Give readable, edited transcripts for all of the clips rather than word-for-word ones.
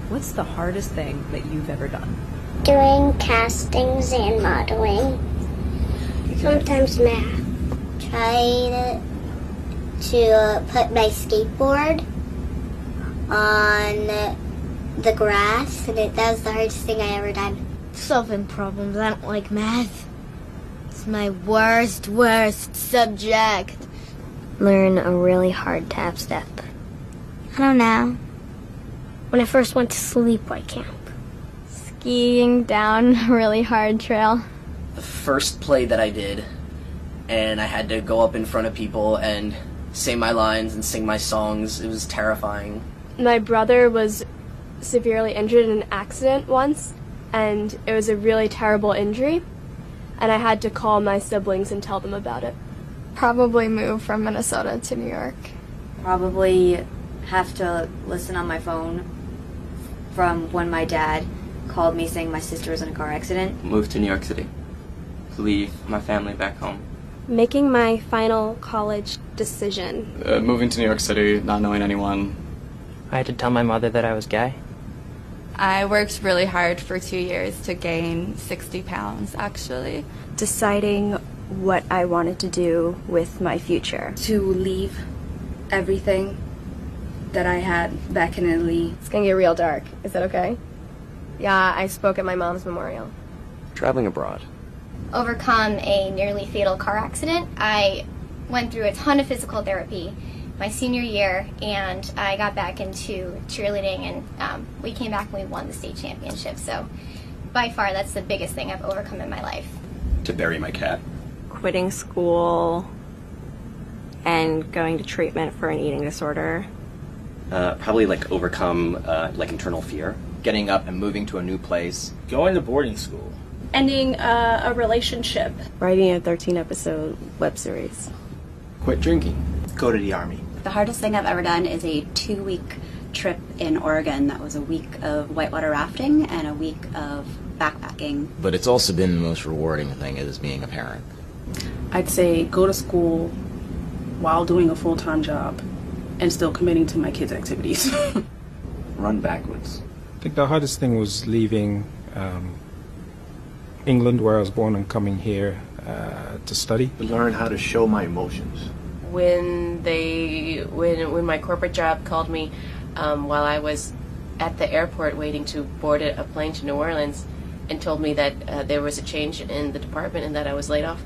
What's the hardest thing that you've ever done? Doing castings and modeling. Sometimes math. Trying to put my skateboard on the grass, and that was the hardest thing I ever done. Solving problems. I don't like math. It's my worst subject. Learn a really hard tap step. I don't know. When I first went to sleepaway camp. Skiing down a really hard trail. The first play that I did, and I had to go up in front of people and say my lines and sing my songs. It was terrifying. My brother was severely injured in an accident once, and it was a really terrible injury, and I had to call my siblings and tell them about it. Probably move from Minnesota to New York. Probably have to listen on my phone from when my dad called me saying my sister was in a car accident. Move to New York City. Leave my family back home. Making my final college decision. Moving to New York City, not knowing anyone. I had to tell my mother that I was gay. I worked really hard for 2 years to gain 60 pounds, actually. Deciding what I wanted to do with my future. To leave everything that I had back in Italy. It's gonna get real dark. Is that okay? Yeah, I spoke at my mom's memorial. Traveling abroad. Overcome a nearly fatal car accident. I went through a ton of physical therapy my senior year, and I got back into cheerleading, and we came back and we won the state championship. So by far, that's the biggest thing I've overcome in my life. To bury my cat. Quitting school and going to treatment for an eating disorder. Probably overcome internal fear. Getting up and moving to a new place. Going to boarding school. Ending a relationship. Writing a 13-episode web series. Quit drinking. Go to the Army. The hardest thing I've ever done is a 2-week trip in Oregon. That was a week of whitewater rafting and a week of backpacking. But it's also been the most rewarding thing as being a parent. I'd say go to school while doing a full-time job and still committing to my kids' activities. Run backwards. I think the hardest thing was leaving England, where I was born, and coming here to study. Learn how to show my emotions. When my corporate job called me while I was at the airport waiting to board a plane to New Orleans and told me that there was a change in the department and that I was laid off,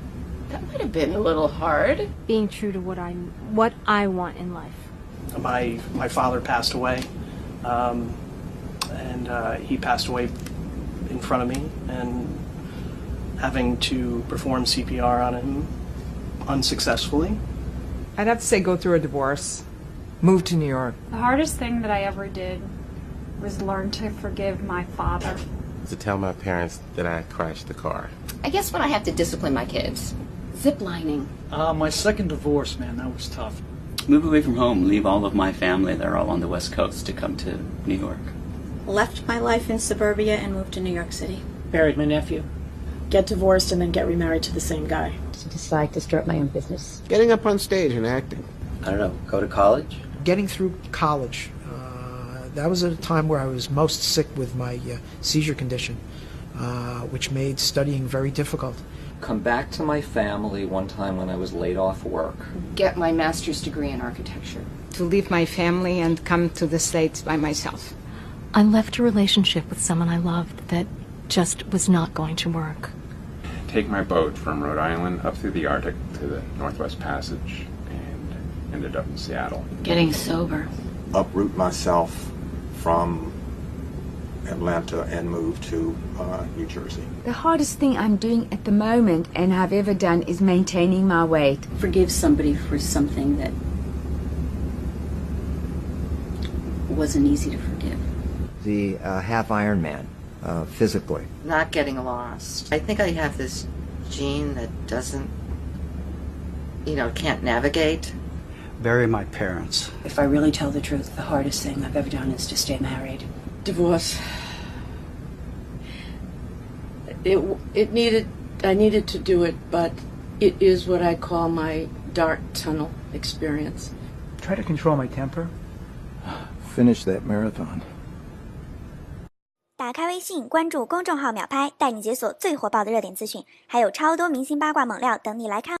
that might have been a little hard. Being true to what I want in life. My father passed away, and he passed away in front of me, and having to perform CPR on him unsuccessfully. I'd have to say go through a divorce. Move to New York. The hardest thing that I ever did was learn to forgive my father. To tell my parents that I crashed the car. I guess when I have to discipline my kids. Zip lining. My second divorce, man, that was tough. Move away from home, leave all of my family. They're all on the West Coast to come to New York. Left my life in suburbia and moved to New York City. Buried my nephew. Get divorced and then get remarried to the same guy. To decide to start my own business. Getting up on stage and acting. I don't know, go to college? Getting through college. That was at a time where I was most sick with my seizure condition, which made studying very difficult. Come back to my family one time when I was laid off work. Get my master's degree in architecture. To leave my family and come to the States by myself. I left a relationship with someone I loved that just was not going to work. Take my boat from Rhode Island up through the Arctic to the Northwest Passage and ended up in Seattle. Getting sober. Uproot myself from Atlanta and move to New Jersey. The hardest thing I'm doing at the moment and have ever done is maintaining my weight. Forgive somebody for something that wasn't easy to forgive. The half Ironman, physically. Not getting lost. I think I have this gene that doesn't, can't navigate. Bury my parents. If I really tell the truth, the hardest thing I've ever done is to stay married. Divorce. I needed to do it, but it is what I call my dark tunnel experience. Try to control my temper. Finish that marathon. 打开微信，关注公众号秒拍，带你解锁最火爆的热点资讯，还有超多明星八卦猛料等你来看。